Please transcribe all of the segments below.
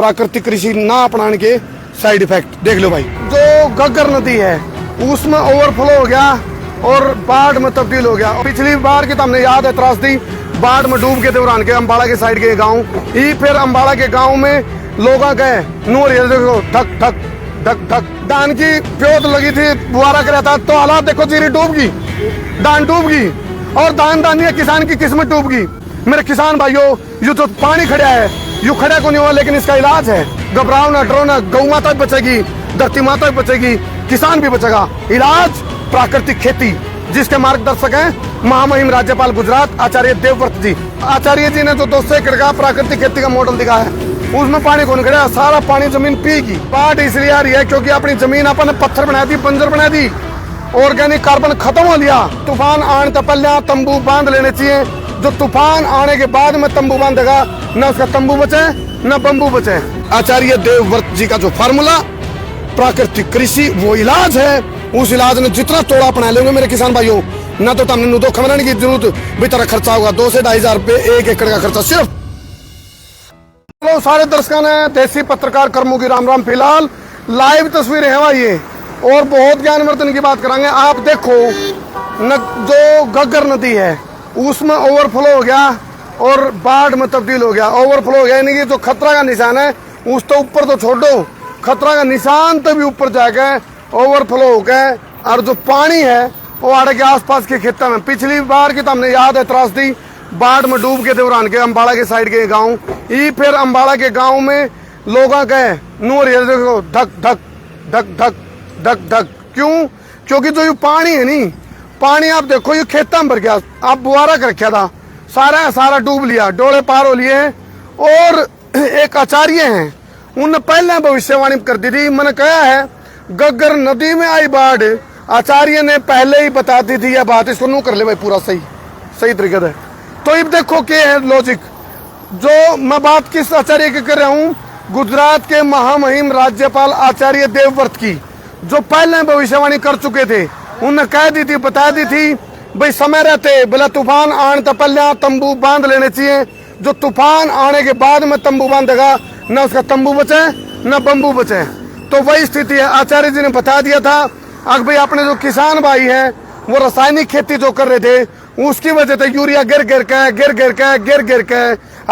प्राकृतिक कृषि ना अपनाने के साइड इफेक्ट देख लो भाई। जो घग्गर नदी है उसमें ओवरफ्लो हो गया और बाढ़ में तब्दील हो गया। पिछली बार की तो हमने याद है त्रासदी, बाढ़ में डूब के दौरान के अम्बाड़ा के साइड के गांव ही, फिर अम्बाड़ा के गांव में लोग गए नूर देखो धक धक धक धक धान की प्योत लगी थी, बुआरा कर रहा था तो हालात देखो, जीरी डूब गई, धान डूब गई और धान दानिया किसान की किस्मत डूब गई। मेरे किसान भाइयों, यू तो पानी खड़ा है, यू खड़ा को नहीं हुआ, लेकिन इसका इलाज है। घबराओ ना, डरो ना, गौ माता भी बचेगी, धरती माता भी बचेगी, किसान भी बचेगा। इलाज प्राकृतिक खेती, जिसके मार्गदर्शक हैं महामहिम राज्यपाल गुजरात आचार्य देवव्रत जी। आचार्य जी ने जो 200 एकड़ का प्राकृतिक खेती का मॉडल दिखाया है, उसमें पानी कौन खड़ा, सारा पानी जमीन पीगी। बाढ़ इसलिए आ रही है क्योंकि अपनी जमीन अपन पत्थर बना दी, बंजर बना दी, ऑर्गेनिक कार्बन खत्म हो लिया। तूफान आने तो पहले तंबू बांध लेने चाहिए। जो तूफान आने के बाद में तंबू बांधेगा, न उसका तंबू बचे न बंबू बचे। आचार्य देवव्रत जी का जो फार्मूला प्राकृतिक कृषि वो इलाज है, उस इलाज ने जितना तोड़ा अपना लेंगे मेरे किसान भाइयों, न तो हमने दो खमराने की जरूरत भी तरह खर्चा होगा। 2 से 2.5 हजार रुपये 1 एकड़ का खर्चा सिर्फ। हेलो सारे दर्शकों ने देसी पत्रकार कर्मों की राम राम। फिलहाल लाइव तस्वीरें हैं भाई ये, और बहुत ज्ञानवर्धन की बात करांगे। आप देखो जो घग्गर नदी है उसमें ओवरफ्लो हो गया और बाढ़ में तब्दील हो गया। ओवरफ्लो हो गया यानी कि जो खतरा का निशान है उस तो ऊपर तो छोड़ो, खतरा का निशान तो भी ऊपर जाके ओवरफ्लो हो गए। और जो पानी है वो आड़े के आसपास के खेतों में, पिछली बार की तो हमने याद है त्रासदी, बाढ़ में डूब के दौरान के अम्बाड़ा के साइड के गांव ही, फिर अम्बाड़ा के गांव में लोग गए नूर देखो धक धक धक धक धक धक। क्यों? क्योंकि जो ये पानी है नी, पानी आप देखो ये खेतों में भर गया, आप बुआरा कर रखा था, सारा डूब लिया, डोले पार हो लिए। और एक आचार्य हैं, उनने पहले भविष्यवाणी कर दी थी, मैंने कहा है घग्गर नदी में आई बाढ़, आचार्य ने पहले ही बता दी थी यह बात, इसको नू कर ले भाई पूरा सही तरीके से। तो अब देखो क्या है लॉजिक। जो मैं बात किस आचार्य की कर रहा हूँ, गुजरात के महामहिम राज्यपाल आचार्य देवव्रत की, जो पहले भविष्यवाणी कर चुके थे। उन्होंने कह दी थी, बता दी थी भाई समय रहते बोला तूफान आने तो पहले तंबू बांध लेने चाहिए। जो तूफान आने के बाद में तंबू बांधेगा, न उसका तंबू बचे न बंबू बचे। तो वही स्थिति है। आचार्य जी ने बता दिया था अगर भाई अपने जो किसान भाई हैं वो रासायनिक खेती जो कर रहे थे, उसकी वजह से यूरिया गिर गिर के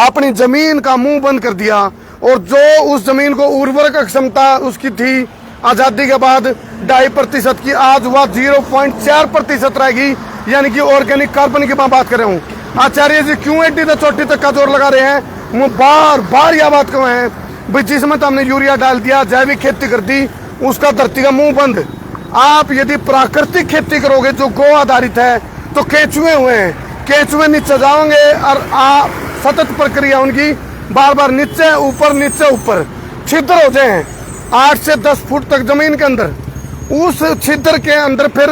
अपनी जमीन का मुंह बंद कर दिया। और जो उस जमीन को उर्वरक क्षमता उसकी थी आजादी के बाद 2.5% की, आज वह 0.4% रहेगी। यानी कि ऑर्गेनिक कार्बन की मैं बात कर रहा हूँ। आचार्य जी क्यों एड्डी तो चोटी तक का जोर लगा रहे हैं, वो बार यह बात कह रहे हैं भाई जिसमें तो हमने यूरिया डाल दिया, जैविक खेती कर दी, उसका धरती का मुंह बंद। आप यदि प्राकृतिक खेती करोगे जो गो आधारित है तो केंचुए हुए हैं, केंचुए नीचे जाओगे और सतत प्रक्रिया उनकी बार नीचे ऊपर छिद्र हो जाए 8 से 10 फुट तक जमीन के अंदर। उस छिद्र के अंदर फिर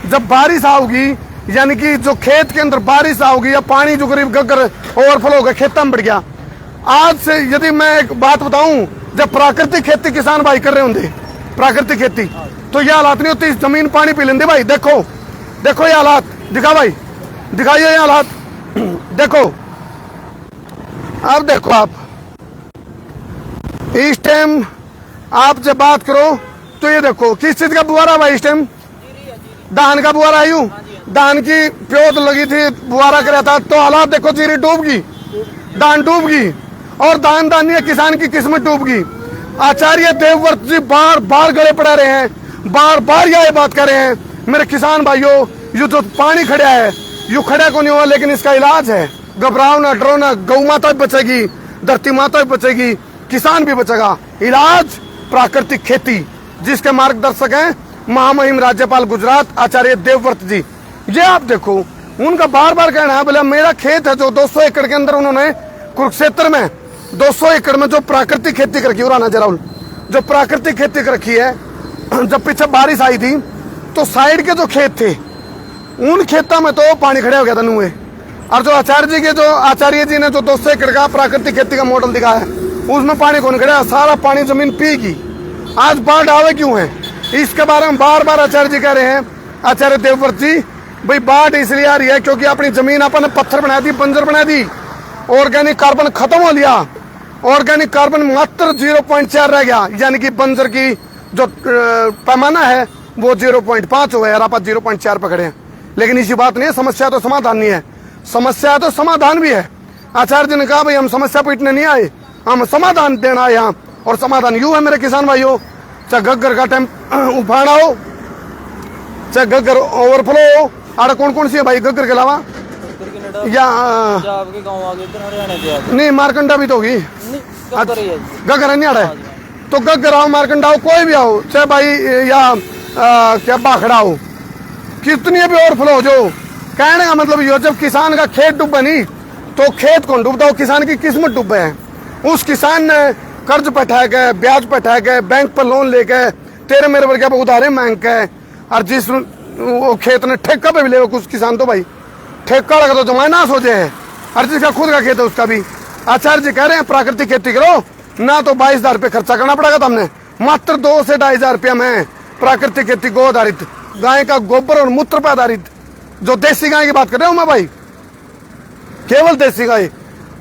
जब बारिश आओगी, यानी कि जो खेत के अंदर बारिश आओगी या पानी जो करीब घग्गर ओवरफ्लो होगा खेतों में बढ़ गया। आज से यदि मैं एक बात बताऊं, जब प्राकृतिक खेती किसान भाई कर रहे होंगे प्राकृतिक खेती, तो यह हालात नहीं होती, जमीन पानी पी लेंगे भाई। देखो ये हालात दिखा भाई, दिखाइए ये हालात देखो। अब देखो आप इस टाइम आप जब बात करो तो ये देखो किस चीज का बुआरा भाई, इस टाइम धान का बुआरा आयु, धान की प्योत लगी थी, बुआरा कर रहा था तो हालात देखो, जीरी डूब गई, धान डूब गई और धान दानिया किसान की किस्मत डूब गई। आचार्य देवव्रत जी बार गले पड़ा रहे हैं, बार यह बात कर रहे हैं मेरे किसान भाइयों, यू जो पानी खड़ा है यू खड़ा को नहीं हुआ, लेकिन इसका इलाज है। घबराओ ना, डरो ना, गौ माता भी बचेगी, धरती माता भी बचेगी, किसान भी बचेगा। इलाज प्राकृतिक खेती, जिसके मार्गदर्शक हैं महामहिम राज्यपाल गुजरात आचार्य देवव्रत जी। ये आप देखो, उनका बार कहना है बोले मेरा खेत है जो 200 एकड़ के अंदर उन्होंने कुरुक्षेत्र में 200 एकड़ में जो प्राकृतिक खेती कर रखी है, जराउल जो प्राकृतिक खेती कर रखी है, जब पीछे बारिश आई थी तो साइड के जो खेत थे उन खेतों में तो पानी खड़े हो गया था नुए। और जो आचार्य जी ने जो 200 एकड़ का प्राकृतिक खेती का मॉडल दिखाया है, उसमें पानी कौन खड़ा, सारा पानी जमीन पीगी। आज बाढ़ आवे क्यों है, इसके बारे में बार आचार्य जी कह रहे हैं, आचार्य देवव्रत जी भाई बाढ़ इसलिए आ रही है क्योंकि अपनी जमीन अपन पत्थर बना दी, बंजर बना दी, ऑर्गेनिक कार्बन खत्म हो लिया। ऑर्गेनिक कार्बन मात्र 0.4 रह गया, यानी कि बंजर की जो पैमाना है वो 0.5 हुआ है और आप 0.4 पकड़े हैं। लेकिन इसी बात नहीं है, समस्या तो समाधान नहीं है, समस्या तो समाधान भी है। आचार्य जी ने कहा भाई हम समस्या पीटने नहीं आए, हम समाधान देना आए यहाँ। और समाधान यूं है मेरे किसान भाइयों, चाहे घग्गर का टाइम उफाड़ा हो, चाहे घग्गर ओवरफ्लो हो। आड़ा कौन कौन सी है भाई घग्गर के अलावा? या आपके गांव आगे इधर हरियाणा के नहीं, मारकंडा भी तो होगी, घग्गर है नहीं आड़ा है। तो घग्गर आओ, मारकंडा आओ, कोई भी आओ, चाहे भाई या क्या बाखड़ा हो, कितनी भी ओवरफ्लो हो। जो कहने का मतलब ये, जब किसान का खेत डूबे नहीं तो खेत कौन डूबता हो, किसान की किस्मत डूबे है। उस किसान ने कर्ज पे ठह गए, ब्याज पे ठह गए, बैंक पर लोन लेके तेरे मेरे वर्ग पे उधारे मांग के, और जिस वो खेत ने ठेका पे भी ले, कुछ किसान तो भाई ठेका लगा तो जमाए ना सोचे है, और जिसका खुद का खेत है उसका भी। आचार्य जी कह रहे हैं प्राकृतिक खेती करो ना, तो 22,000 रुपये खर्चा करना पड़ेगा तुमने, मात्र 2 से 2,500 रुपया में प्राकृतिक खेती, गो आधारित, गाय का गोबर और मूत्र पर आधारित, जो देसी गाय की बात कर रहे हो मैं भाई, केवल देसी गाय।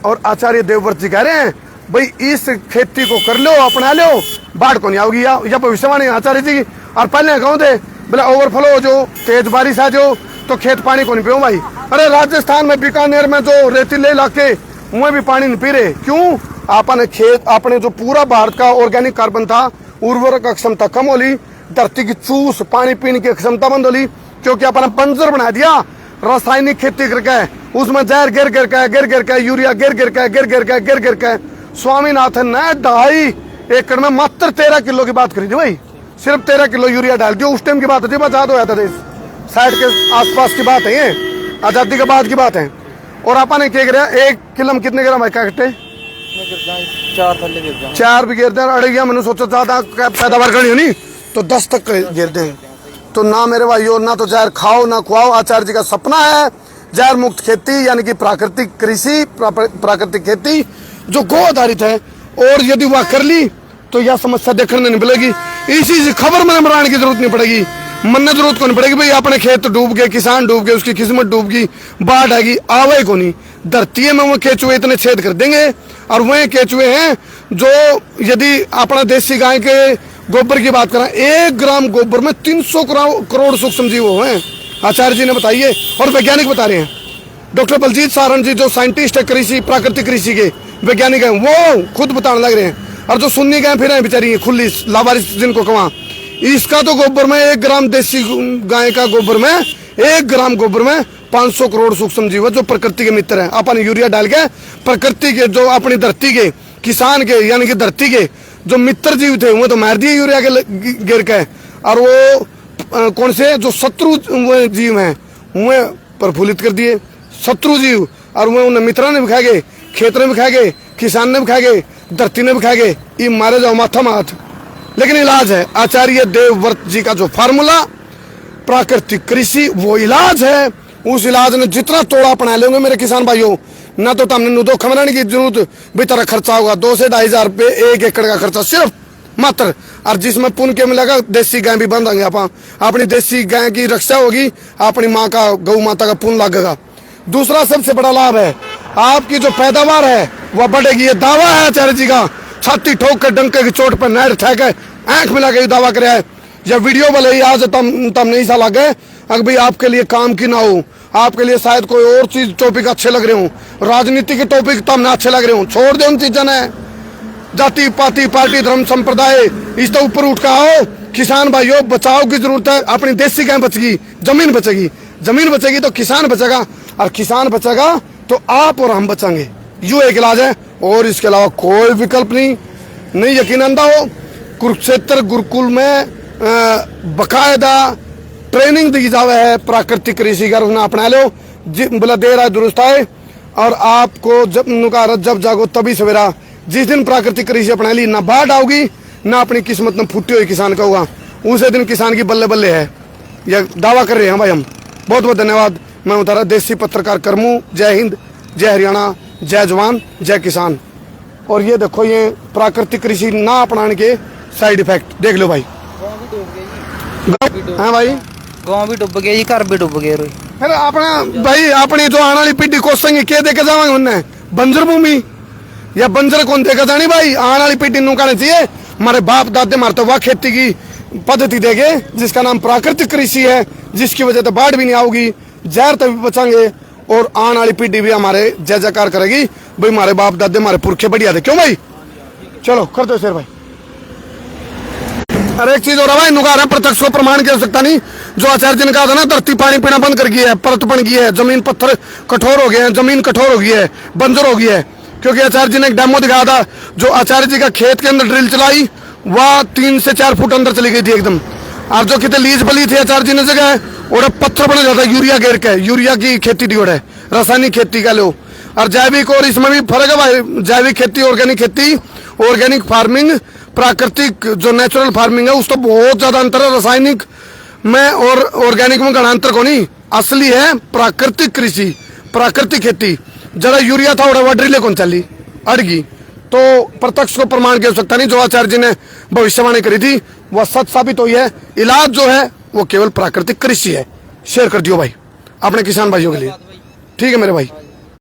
और आचार्य देवव्रत जी कह रहे हैं भाई इस खेती को कर लो, अपना लो, बाढ़ को नहीं आओगी। या भविष्यवाणी आचार्य जी की। और पहले कहूँ थे बोले ओवरफ्लो हो जो, तेज बारिश आ जो तो खेत पानी को नहीं पियो भाई। अरे राजस्थान में बीकानेर में जो रेतीले इलाके वह भी पानी नहीं पी रहे, क्यों? आपने खेत, आपने जो पूरा भारत का ऑर्गेनिक कार्बन था, उर्वरक क्षमता कम होली, धरती की चूस पानी पीने की क्षमता बंद होली, क्योंकि आपने बंजर बना दिया रासायनिक खेती करके। उसमें जहर गिर गिर के यूरिया गिर गिर के स्वामीनाथन ने 2.5 एकड़ में मात्र 13 किलो की बात करी थी भाई, सिर्फ 13 किलो यूरिया डाल दिया। उस टाइम की बात होती है, आजाद होया था देश, 60 के आसपास की बात है, ये आजादी के बाद की बात है। और आपने क्या करा, 1 किलो में कितने ग्राम है कट्टे? 4 थल्ले गिर जाए, 4 भी गिरते हैं। अड़िया मैंने सोचा ज्यादा पैदावार करनी होनी तो 10 तक गिरते हैं। तो ना मेरे भाइयों, ना तो जहर खाओ ना खुआओ। आचार्य जी का सपना है जहर मुक्त खेती, यानी कि प्राकृतिक कृषि, प्राकृतिक खेती जो गो आधारित है। और यदि वह कर ली तो यह समस्या देखने नहीं मिलेगी। इसी से खबर में बनाने की जरूरत नहीं पड़ेगी, मनने जरूरत को नहीं पड़ेगी भाई अपने खेत डूब गए, किसान डूब गए, उसकी किस्मत डूब गई, बाढ़ आएगी, आवे को नहीं। धरती में वो केचुए इतने छेद कर देंगे, और वह केचुए हैं जो, यदि अपना देसी गाय के गोबर की बात करें, 1 ग्राम गोबर में 300 करोड़ सूक्ष्म जीव हैं, आचार्य जी ने बताइए, और वैज्ञानिक बता रहे हैं। डॉक्टर बलजीत सारण जी जो साइंटिस्ट है कृषि, प्राकृतिक कृषि के वैज्ञानिक हैं, वो खुद बताने लग रहे हैं। और जो सुन्नी गाय फिर है बेचारी खुली लावारिस जिनको कमा, इसका तो गोबर में 1 ग्राम देसी गाय का गोबर में, 1 ग्राम गोबर में 500 करोड़ सूक्ष्म जीव जो प्रकृति के मित्र हैं। अपन यूरिया डाल के प्रकृति के, जो अपनी धरती के, किसान के, यानी कि धरती के जो मित्र जीव थे वो तो मार दिए यूरिया के गिर के। और वो कौन से जो शत्रु जीव हैं वह प्रफुल्लित कर दिए, शत्रु जीव, और वह उन्हें मित्रों ने भी खा गए, खेत ने भी खा गए, किसान ने भी खा गए, धरती ने भी खा गए। ये मारे जाओ माथा माथ। लेकिन इलाज है आचार्य देवव्रत जी का जो फार्मूला प्राकृतिक कृषि, वो इलाज है। उस इलाज ने जितना तोड़ा अपना लेंगे मेरे किसान भाइयों, ना तो तुमने नुदो खमराने की जरूरत भी तरह खर्चा होगा। 2 से 2,500 रुपये 1 एकड़ का खर्चा सिर्फ मात्र। और जिसमें पुण्य के मिलेगा, देसी गाय भी बंधांगे आप, अपनी देसी गाय की रक्षा होगी, अपनी माँ का, गौ माता का पुण्य लगेगा। दूसरा सबसे बड़ा लाभ है, आपकी जो पैदावार है वह बढ़ेगी। ये दावा है आचार्य जी का, छाती ठोक कर डंके की चोट पर नहर ठहके आंख मिला के दावा करे है। यह वीडियो वाले ही आज तम नहीं सा लगे, अगर भाई आपके लिए काम की ना हो, आपके लिए शायद कोई और चीज टॉपिक अच्छे लग रहे हो, राजनीति के टॉपिक तम अच्छे लग रहे हो, छोड़ दो उन चीजों ने। जाति पाति पार्टी धर्म संप्रदाय इस तो ऊपर उठ कर आओ। किसान भाइयों बचाव की जरूरत है। अपनी देसी गाय बचेगी, जमीन बचेगी, जमीन बचेगी तो किसान बचेगा, और किसान बचेगा तो आप और हम बचेंगे। यू एक इलाज है, और इसके अलावा कोई विकल्प नहीं। यकीन अंदा हो, कुरुक्षेत्र गुरुकुल में बकायदा ट्रेनिंग दी जावे है प्राकृतिक कृषि का, उसने अपना लो, बोला देर आए दुरुस्त आए। और आपको जब जागो तभी सवेरा। जिस दिन प्राकृतिक कृषि अपना ली, ना बाढ़ आओगी, ना अपनी किस्मत में फूटी हुई किसान का होगा, उसे दिन किसान की बल्ले बल्ले है। यह दावा कर रहे हैं भाई हम। बहुत बहुत धन्यवाद। मैं उतारा देसी पत्रकार करमू। जय हिंद, जय हरियाणा, जय जवान, जय किसान। और ये देखो, ये प्राकृतिक कृषि ना अपनाने के साइड इफेक्ट देख लो भाई। हाँ भाई, गाँव भी डूब गया जी, घर भी डूब गए। फिर अपना भाई अपनी जो आने वाली पीढ़ी कोसेंगे क्या देके जावांगे उन्हें? बंजर भूमि, या बंजर कौन देगा जानी भाई, आने वाली पीढ़ी नू कहना चाहिए हमारे बाप दादे मारते वाह खेती की पद्धति देगे जिसका नाम प्राकृतिक कृषि है, जिसकी वजह से बाढ़ भी नहीं आऊगी, जहर तक भी बचाएंगे और आने वाली पीढ़ी भी हमारे जय जयकार करेगी भाई हमारे बाप दादे हमारे पुरखे बढ़िया थे। क्यों भाई, चलो कर दो शेर भाई। अरे एक चीज हो रहा भाई, नुका रहा प्रत्यक्ष को प्रमाण की आवश्यकता नहीं। जो आचार्य जी ने कहा था ना, धरती पानी पीना बंद कर गई है, परत बन गई है, जमीन पत्थर कठोर हो गए हैं, जमीन कठोर हो गई है, बंजर हो गई है, क्योंकि आचार्य जी ने एक डेमो दिखाया था। जो आचार्य जी का खेत के अंदर ड्रिल चलाई वह 3 से 4 फुट अंदर चली गई थी एकदम। और जो कितने लीज बली थी आचार्य जी ने जगह और पत्थर बना जाता है यूरिया घेर के, यूरिया की खेती दी है, रासायनिक खेती का लो। और जैविक और इसमें भी फर्क है भाई, जैविक खेती, ऑर्गेनिक खेती, ऑर्गेनिक फार्मिंग, प्राकृतिक जो नेचुरल फार्मिंग है उसको बहुत ज्यादा अंतर है। रासायनिक में और ऑर्गेनिक में घना अंतर को नहीं, असली है प्राकृतिक कृषि, प्राकृतिक खेती। जरा यूरिया था और ड्रिले कौन चली अड़गी, तो प्रत्यक्ष को प्रमाण की आवश्यकता नहीं। जो आचार्य जी ने भविष्यवाणी करी थी वह सच साबित हुई है। इलाज जो है वो केवल प्राकृतिक कृषि है। शेयर कर दियो भाई अपने किसान भाइयों के लिए, ठीक है मेरे भाई।